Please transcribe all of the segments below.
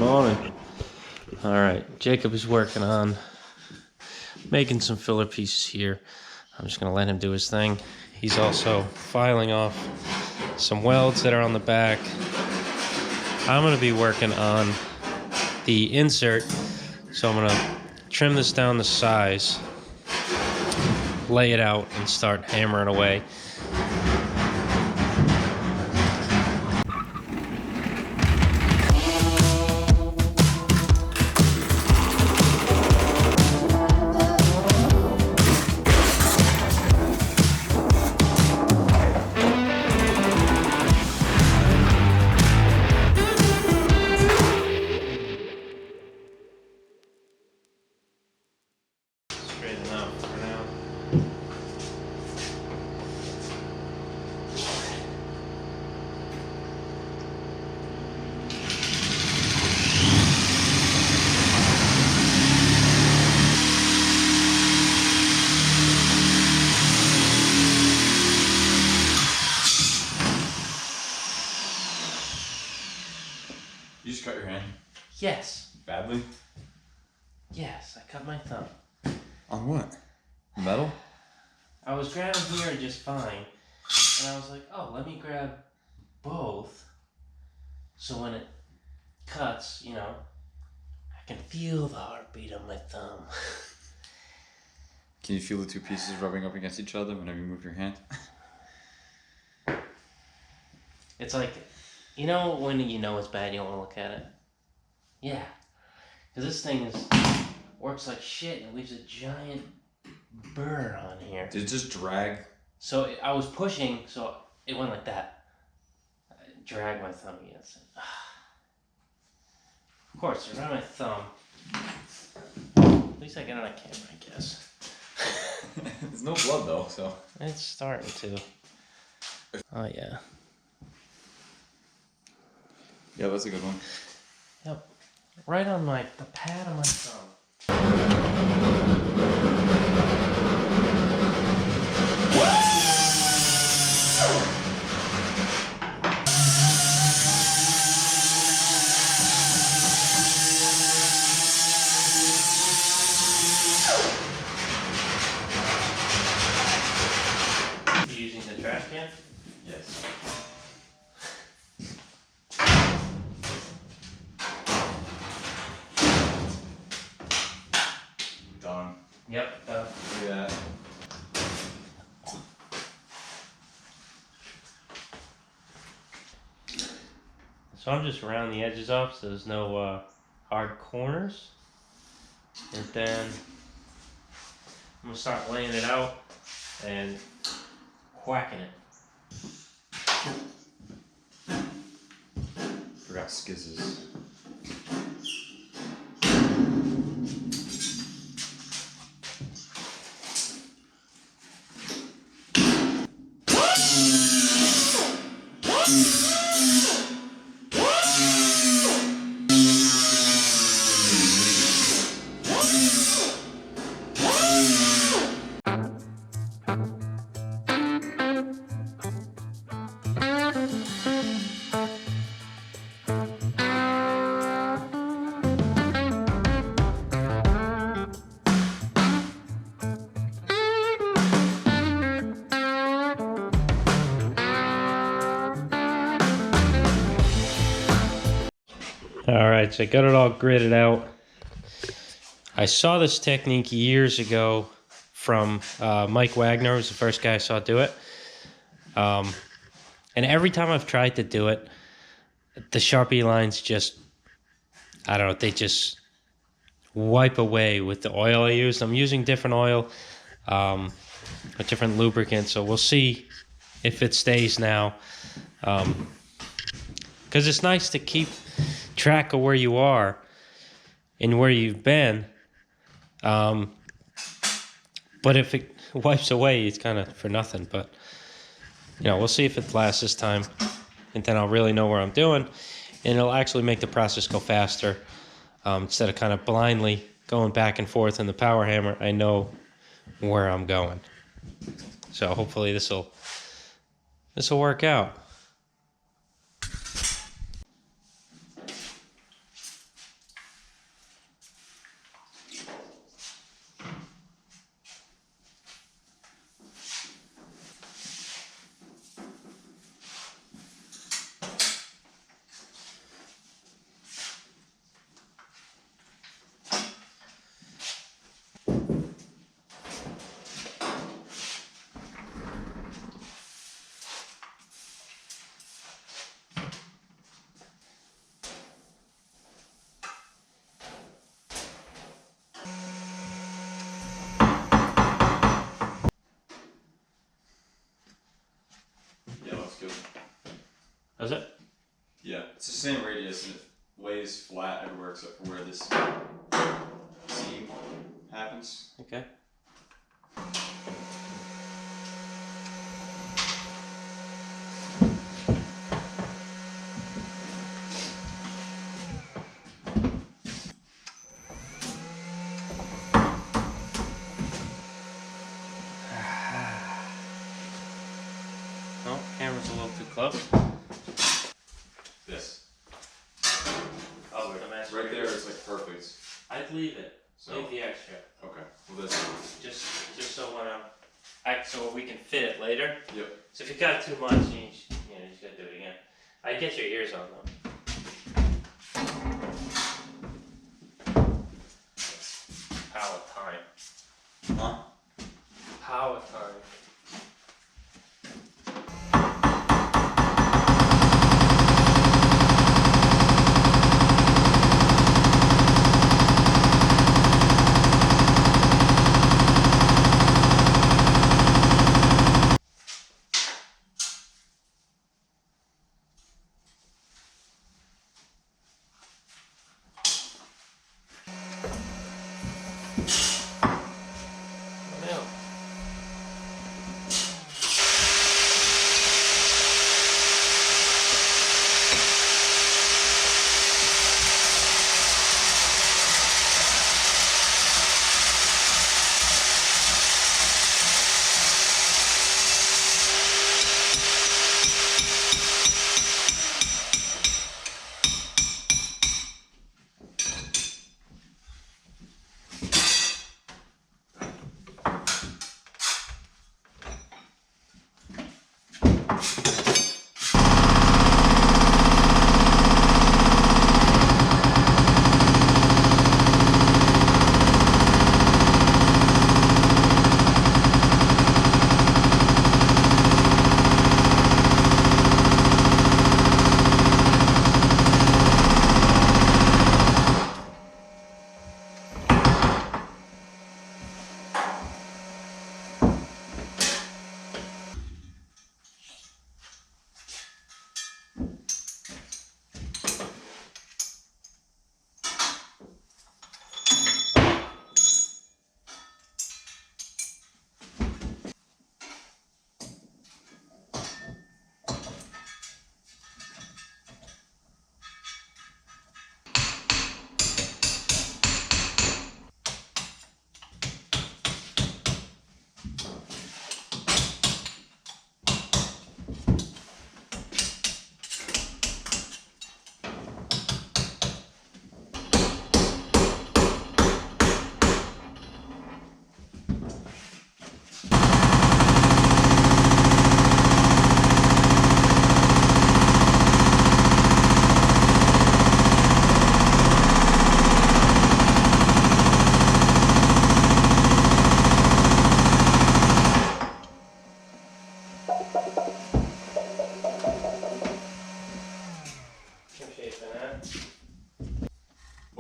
morning. All right, Jacob is working on making some filler pieces here. I'm just gonna let him do his thing. He's also filing off some welds that are on the back. I'm gonna be working on the insert, so I'm gonna trim this down to size, lay it out, and start hammering away. Straight enough for now. You just cut your hand? Yes. Badly? Yes, I cut my thumb. On what? Metal? I was grabbing here just fine, and I was like, oh, let me grab both, so when it cuts, you know, I can feel the heartbeat of my thumb. Can you feel the two pieces rubbing up against each other whenever you move your hand? It's like, you know when you know it's bad, you don't want to look at it? Yeah. Because this thing works like shit and leaves a giant burr on here. Did it just drag? So I was pushing, so it went like that. I dragged my thumb against it. Of course, around my thumb. At least I got it on camera, I guess. There's no blood though, so. It's starting to. Oh yeah. Yeah, that's a good one. Yep. Right on the pad of my thumb. You using the trash can? Yes. Done. Yep. Look at that. So I'm just round the edges off so there's no hard corners. And then I'm gonna start laying it out and whacking it. Forgot skizzes. Alright, so I got it all gridded out. I saw this technique years ago from Mike Wagner, was the first guy I saw do it. And every time I've tried to do it, the Sharpie lines just, I don't know, they just wipe away with the oil I used. I'm using different oil, a different lubricant, so we'll see if it stays now. Because it's nice to keep track of where you are and where you've been. But if it wipes away, it's kind of for nothing. But, you know, we'll see if it lasts this time. And then I'll really know where I'm doing. And it'll actually make the process go faster. Instead of kind of blindly going back and forth in the power hammer, I know where I'm going. So hopefully this will work out. stays flat everywhere except for where this seam happens. Okay. No, camera's a little too close. This. Oh, Like, the master. right there is like perfect. I'd leave it. So Leave the extra. okay. Well this. Just so when so we can fit it later. Yep. So if you got too much, you just gotta do it again. I get your ears on though. Power time. Huh? Power time. Now.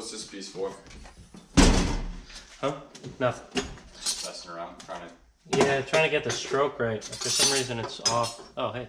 What's this piece for? Huh? Nothing. Just messing around, trying to. Yeah, trying to get the stroke right. For some reason it's off. Oh, hey.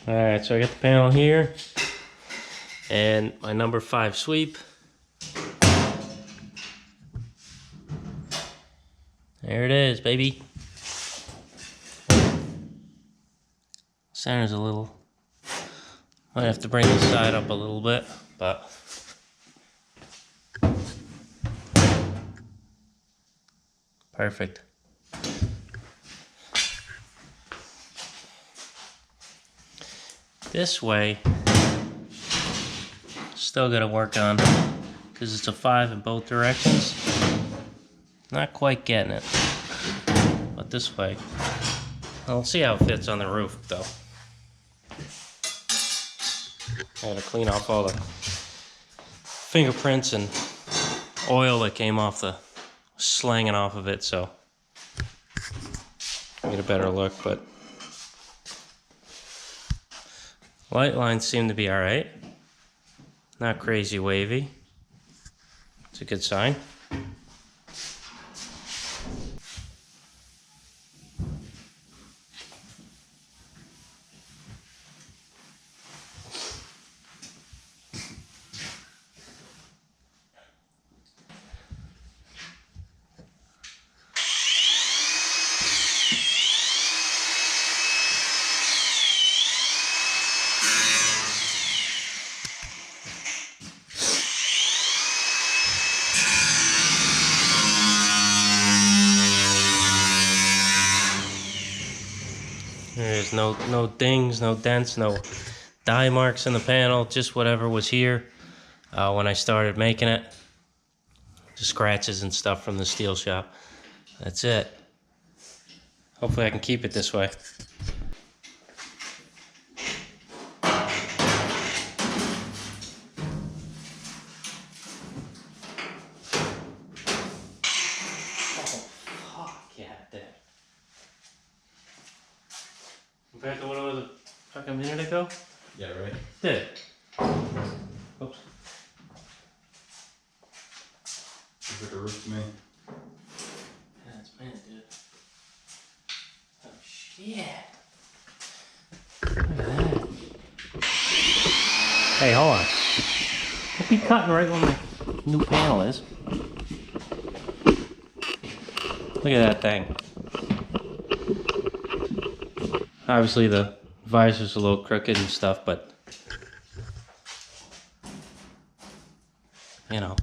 Alright, so I got the panel here. And my number 5 sweep. There it is, baby. Center's a little... Might have to bring this side up a little bit, but... Perfect. This way, still gotta work on, because it's a 5 in both directions. Not quite getting it, but this way. We'll see how it fits on the roof, though. I gotta clean off all the fingerprints and oil that came off the slanging off of it, so get a better look. But light lines seem to be all right, not crazy wavy. It's a good sign. There's no dings, no dents, no dye marks in the panel, just whatever was here when I started making it. Just scratches and stuff from the steel shop. That's it. Hopefully I can keep it this way. Compared to what it was a fucking minute ago? Yeah, right. Did. Oops. Looks like a roof to me. Yeah, it's mint, dude. Oh shit. Look at that. Hey, hold on. Don't be cutting right when the new panel is. Look at that thing. Obviously the visor's a little crooked and stuff, but you know.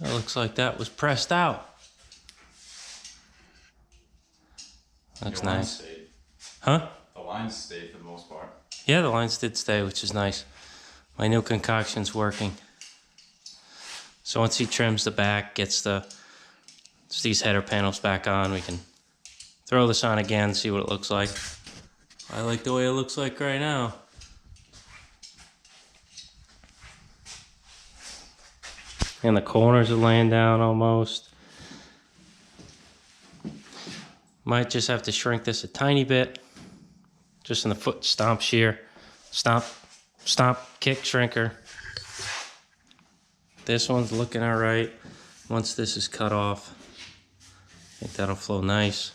It looks like that was pressed out. Looks Your lines nice. stayed. Huh? The lines stayed for the most part. Yeah, the lines did stay, which is nice. My new concoction's working. So once he trims the back, gets these header panels back on, we can throw this on again, see what it looks like. I like the way it looks like right now. And the corners are laying down almost. Might just have to shrink this a tiny bit. Just in the foot stomp shear. Stomp, kick shrinker. This one's looking all right. Once this is cut off, I think that'll flow nice.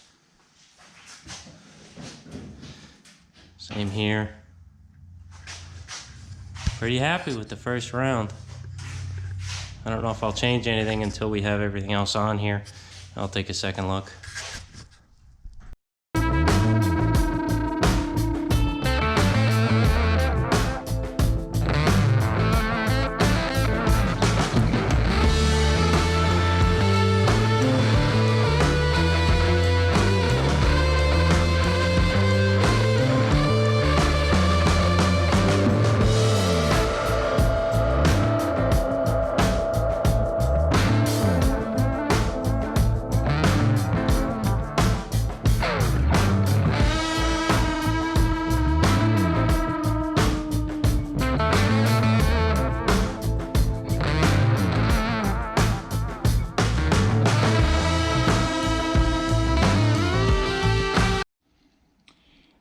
Same here. Pretty happy with the first round. I don't know if I'll change anything until we have everything else on here. I'll take a second look.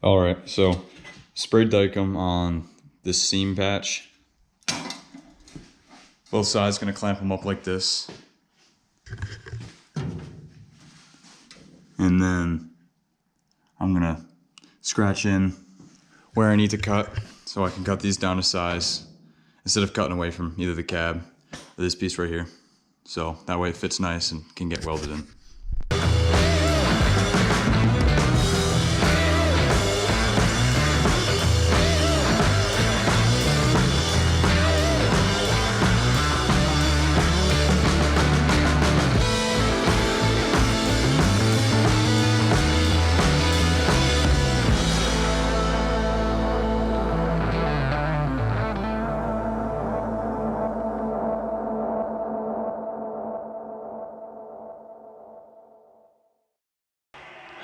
All right, so sprayed Dykem on this seam patch. Both sides, gonna clamp them up like this. And then I'm gonna scratch in where I need to cut so I can cut these down to size instead of cutting away from either the cab or this piece right here. So that way it fits nice and can get welded in.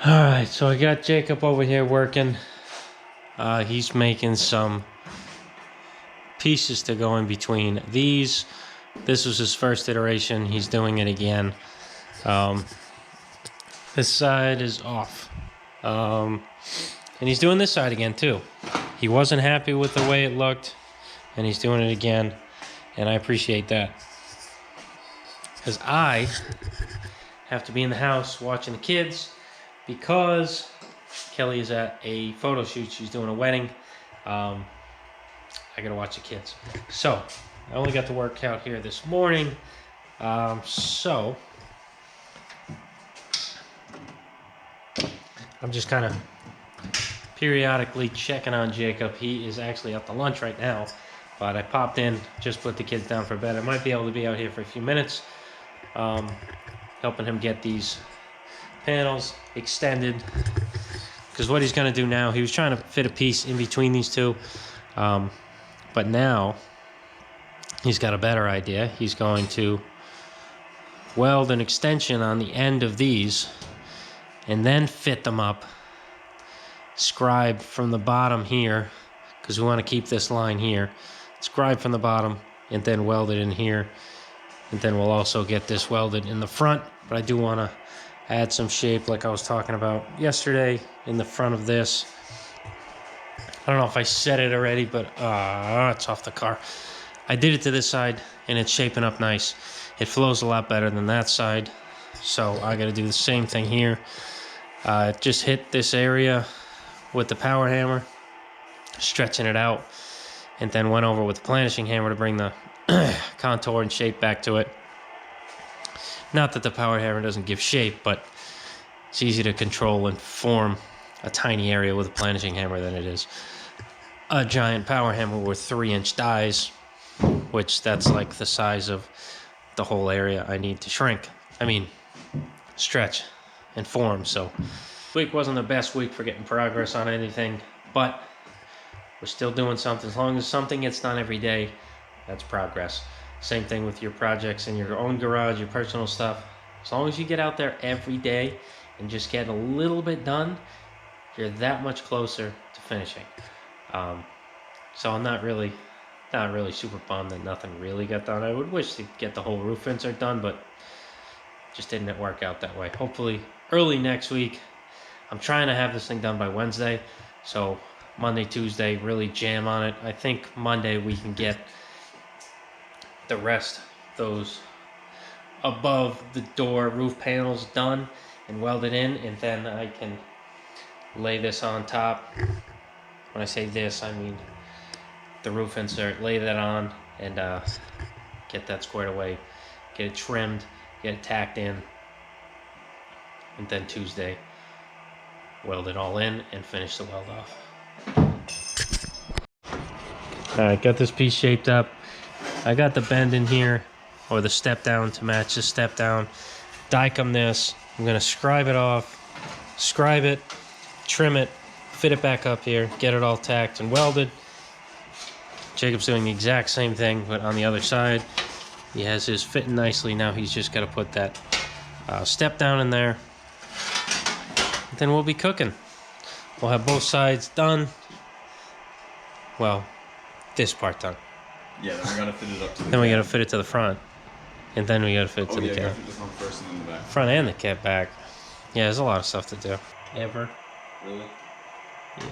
Alright, so I got Jacob over here working. He's making some pieces to go in between these. This was his first iteration. He's doing it again. This side is off. And he's doing this side again too. He wasn't happy with the way it looked, and he's doing it again. And I appreciate that. Because I have to be in the house watching the kids, because Kelly is at a photo shoot. She's doing a wedding. I gotta watch the kids. So I only got to work out here this morning. So I'm just kind of periodically checking on Jacob. He is actually out to lunch right now, but I popped in, just put the kids down for bed. I might be able to be out here for a few minutes, helping him get these panels extended, because what he's going to do now, he was trying to fit a piece in between these two, but now he's got a better idea. He's going to weld an extension on the end of these and then fit them up, scribe from the bottom here, because we want to keep this line here, scribe from the bottom and then weld it in here, and then we'll also get this welded in the front. But I do want to add some shape, like I was talking about yesterday, in the front of this. I don't know if I said it already, but it's off the car. I did it to this side, and it's shaping up nice. It flows a lot better than that side, so I got to do the same thing here. Just hit this area with the power hammer, stretching it out, and then went over with the planishing hammer to bring the contour and shape back to it. Not that the power hammer doesn't give shape, but it's easy to control and form a tiny area with a planishing hammer than it is a giant power hammer with 3-inch dies, which that's like the size of the whole area I need to shrink. I mean, stretch and form. So week wasn't the best week for getting progress on anything, but we're still doing something. As long as something gets done every day, that's progress. Same thing with your projects in your own garage, your personal stuff. As long as you get out there every day and just get a little bit done, you're that much closer to finishing. So I'm not really super bummed that nothing really got done. I would wish to get the whole roof insert done, but just didn't work out that way. Hopefully early next week. I'm trying to have this thing done by Wednesday, so Monday, Tuesday, really jam on it. I think Monday we can get the rest, those above the door roof panels done and welded in, and then I can lay this on top. When I say this, I mean the roof insert, lay that on, and get that squared away, get it trimmed, get it tacked in, and then Tuesday weld it all in and finish the weld off. Alright, got this piece shaped up. I got the bend in here, or the step down to match the step down. Dicom this. I'm going to scribe it off, scribe it, trim it, fit it back up here, get it all tacked and welded. Jacob's doing the exact same thing, but on the other side. He has his fitting nicely. Now he's just got to put that step down in there. Then we'll be cooking. We'll have both sides done. Well, this part done. Yeah, then we gotta fit it up to the Then we gotta fit it to the front. And then we gotta fit it to the you cab. gotta fit the front first and then the back. Front and the cab back. Yeah, there's a lot of stuff to do. Ever. Really? Yeah.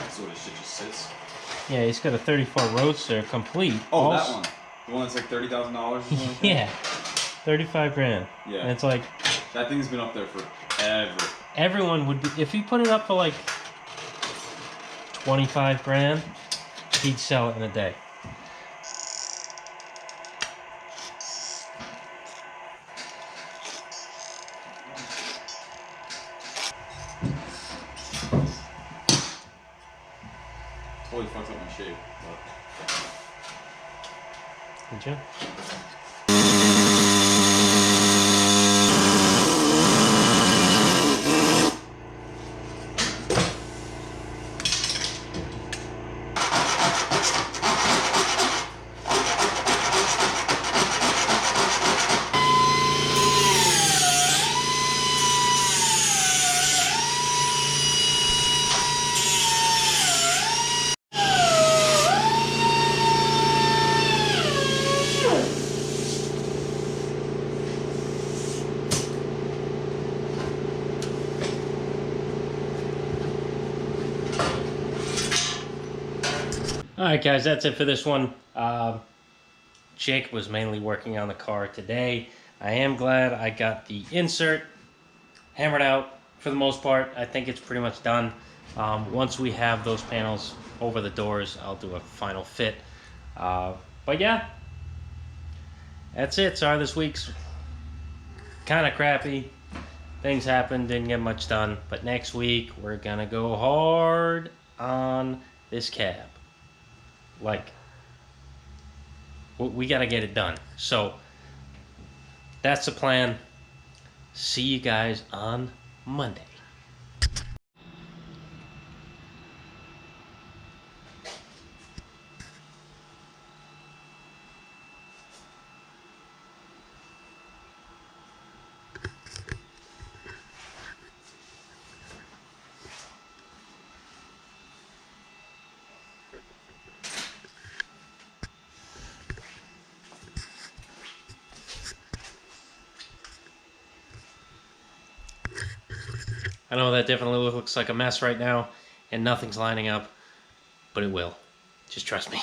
So this shit just sits? Yeah, he's got a 34 Roadster complete. Oh, that one. The one that's like $30,000 or something like that? Yeah. 35 grand. Yeah. And it's like That thing's been up there forever. Everyone would be, if he put it up for like 25 grand, he'd sell it in a day. Totally fucked up my shape. Did you? Alright guys, that's it for this one. Jake was mainly working on the car today. I am glad I got the insert hammered out for the most part. I think it's pretty much done. Once we have those panels over the doors, I'll do a final fit. But yeah, that's it. Sorry this week's kind of crappy. Things happened, didn't get much done. But next week, we're going to go hard on this cab. Like, we got to get it done. So, that's the plan. See you guys on Monday. I know that definitely looks like a mess right now, and nothing's lining up, but it will. Just trust me.